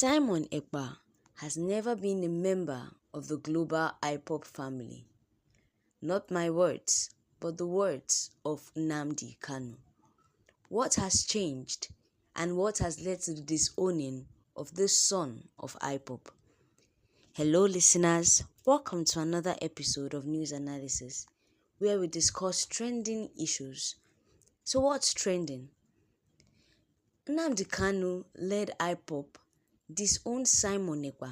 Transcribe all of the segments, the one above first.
Simon Ekpa has never been a member of the global Ipob family. Not my words, but the words of Nnamdi Kanu. What has changed and what has led to the disowning of this son of Ipob? Hello listeners, welcome to another episode of News Analysis where we discuss trending issues. So what's trending? Nnamdi Kanu led Ipob disowned Simon Ekpa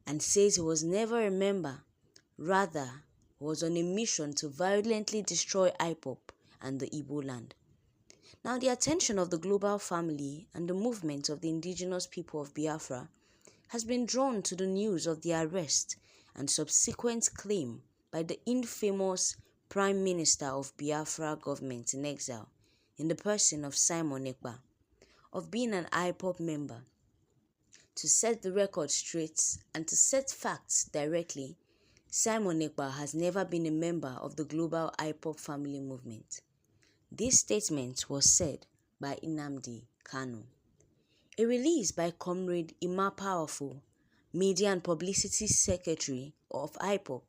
and says he was never a member, rather was on a mission to violently destroy Ipob and the Igbo land. Now the attention of the global family and the movement of the indigenous people of Biafra has been drawn to the news of the arrest and subsequent claim by the infamous Prime Minister of Biafra government in exile, in the person of Simon Ekpa, of being an Ipob member. To set the record straight and to set facts directly, Simon Ekpa has never been a member of the global Ipob family movement. This statement was said by Nnamdi Kanu. A release by Comrade Ima Powerful, Media and Publicity Secretary of Ipob,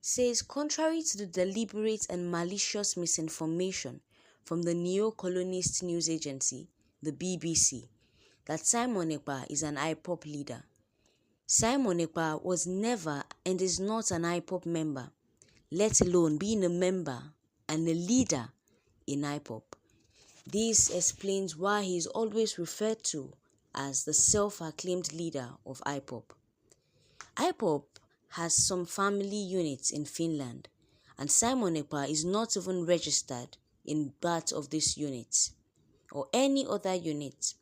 says contrary to the deliberate and malicious misinformation from the neo-colonist news agency, the BBC, that Simon Ekpa is an Ipob leader. Simon Ekpa was never and is not an Ipob member, let alone being a member and a leader in Ipob. This explains why he is always referred to as the self-acclaimed leader of Ipob. Ipob has some family units in Finland, and Simon Ekpa is not even registered in that of this unit or any other unit.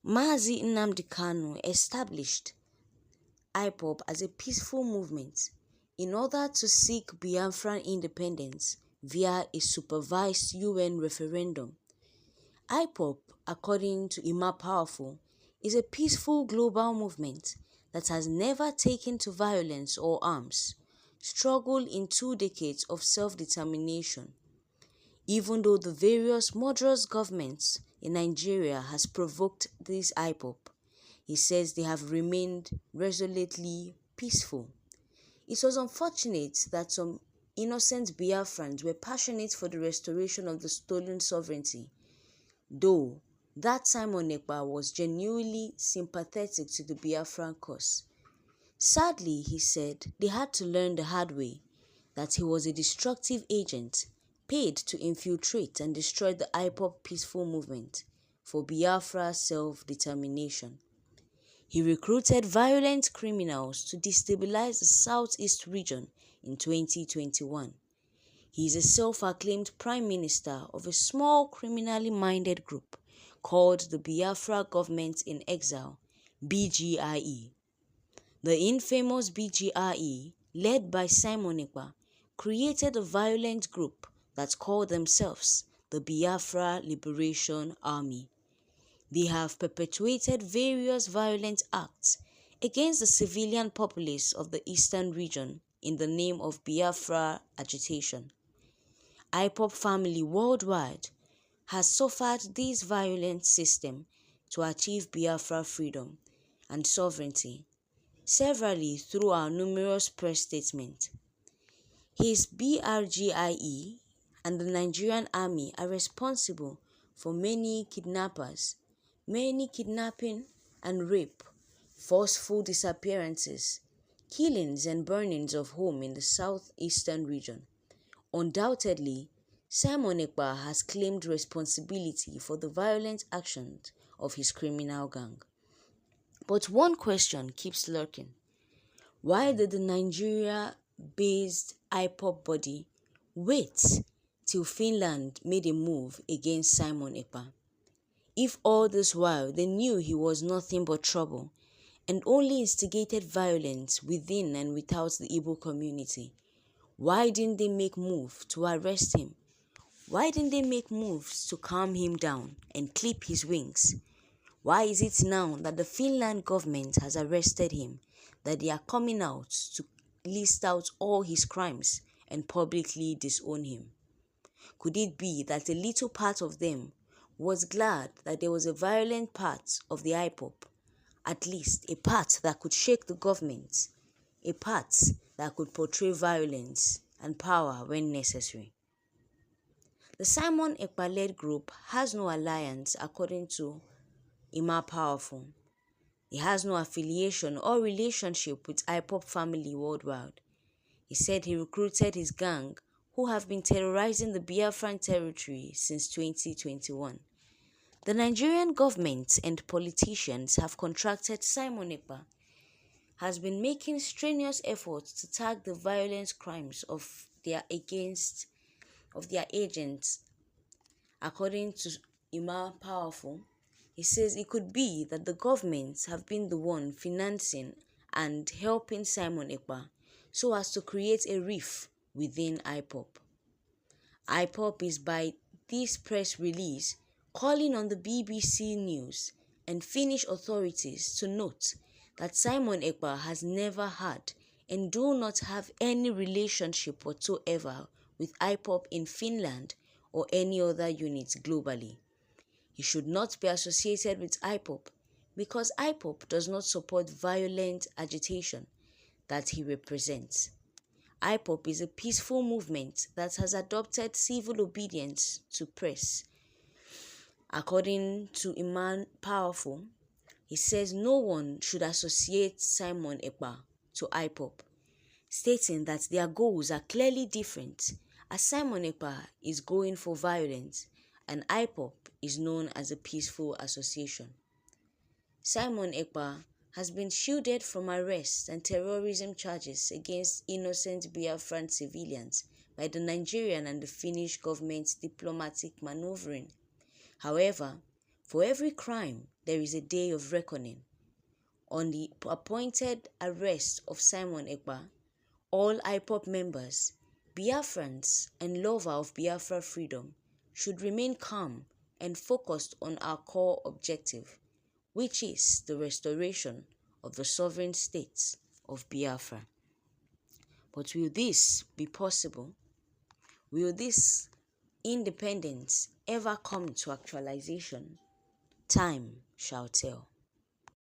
Mazi Nnamdi Kanu established Ipob as a peaceful movement in order to seek Biafran independence via a supervised UN referendum. Ipob, according to Ima Powerful, is a peaceful global movement that has never taken to violence or arms, struggled in 2 decades of self-determination. Even though the various murderous governments in Nigeria has provoked this Ipob, he says they have remained resolutely peaceful. It was unfortunate that some innocent Biafrans were passionate for the restoration of the stolen sovereignty, though that Simon Ekpa was genuinely sympathetic to the Biafran cause. Sadly, he said, they had to learn the hard way that he was a destructive agent paid to infiltrate and destroy the Ipob peaceful movement for Biafra self-determination. He recruited violent criminals to destabilize the southeast region in 2021. He is a self-acclaimed prime minister of a small criminally minded group called the Biafra Government in Exile, BGIE. The infamous BGIE, led by Simon Ekpa, created a violent group that call themselves the Biafra Liberation Army. They have perpetuated various violent acts against the civilian populace of the eastern region in the name of Biafra agitation. Ipob family worldwide has suffered this violent system to achieve Biafra freedom and sovereignty, severally through our numerous press statements. His BRGIE and the Nigerian army are responsible for many kidnapping and rape, forceful disappearances, killings and burnings of homes in the southeastern region. Undoubtedly, Simon Ekpa has claimed responsibility for the violent actions of his criminal gang. But one question keeps lurking. Why did the Nigeria-based Ipob body wait till Finland made a move against Simon Ekpa? If all this while they knew he was nothing but trouble and only instigated violence within and without the Igbo community, why didn't they make moves to arrest him? Why didn't they make moves to calm him down and clip his wings? Why is it now that the Finland government has arrested him that they are coming out to list out all his crimes and publicly disown him? Could it be that a little part of them was glad that there was a violent part of the Ipob at least a part that could shake the government, a part that could portray violence and power when necessary. The Simon Ekpa-led group has no alliance according to Ima Powerful. He has no affiliation or relationship with Ipob family worldwide. He said he recruited his gang who have been terrorizing the Biafran territory since 2021. The Nigerian government and politicians have contracted Simon Ekpa has been making strenuous efforts to tag the violent crimes of their agents. According to Ima Powerful, he says it could be that the governments have been the one financing and helping Simon Ekpa so as to create a rift within Ipob. Ipob is by this press release calling on the BBC News and Finnish authorities to note that Simon Ekpa has never had and do not have any relationship whatsoever with Ipob in Finland or any other units globally. He should not be associated with Ipob because Ipob does not support violent agitation that he represents. Ipob is a peaceful movement that has adopted civil obedience to press. According to Iman Powerful, he says no one should associate Simon Ekpa to Ipob, stating that their goals are clearly different, as Simon Ekpa is going for violence and Ipob is known as a peaceful association. Simon Ekpa has been shielded from arrest and terrorism charges against innocent Biafran civilians by the Nigerian and the Finnish government's diplomatic maneuvering. However, for every crime, there is a day of reckoning. On the appointed arrest of Simon Ekpa, all Ipob members, Biafrans and lovers of Biafra freedom should remain calm and focused on our core objective, which is the restoration of the sovereign states of Biafra. But will this be possible? Will this independence ever come to actualization? Time shall tell.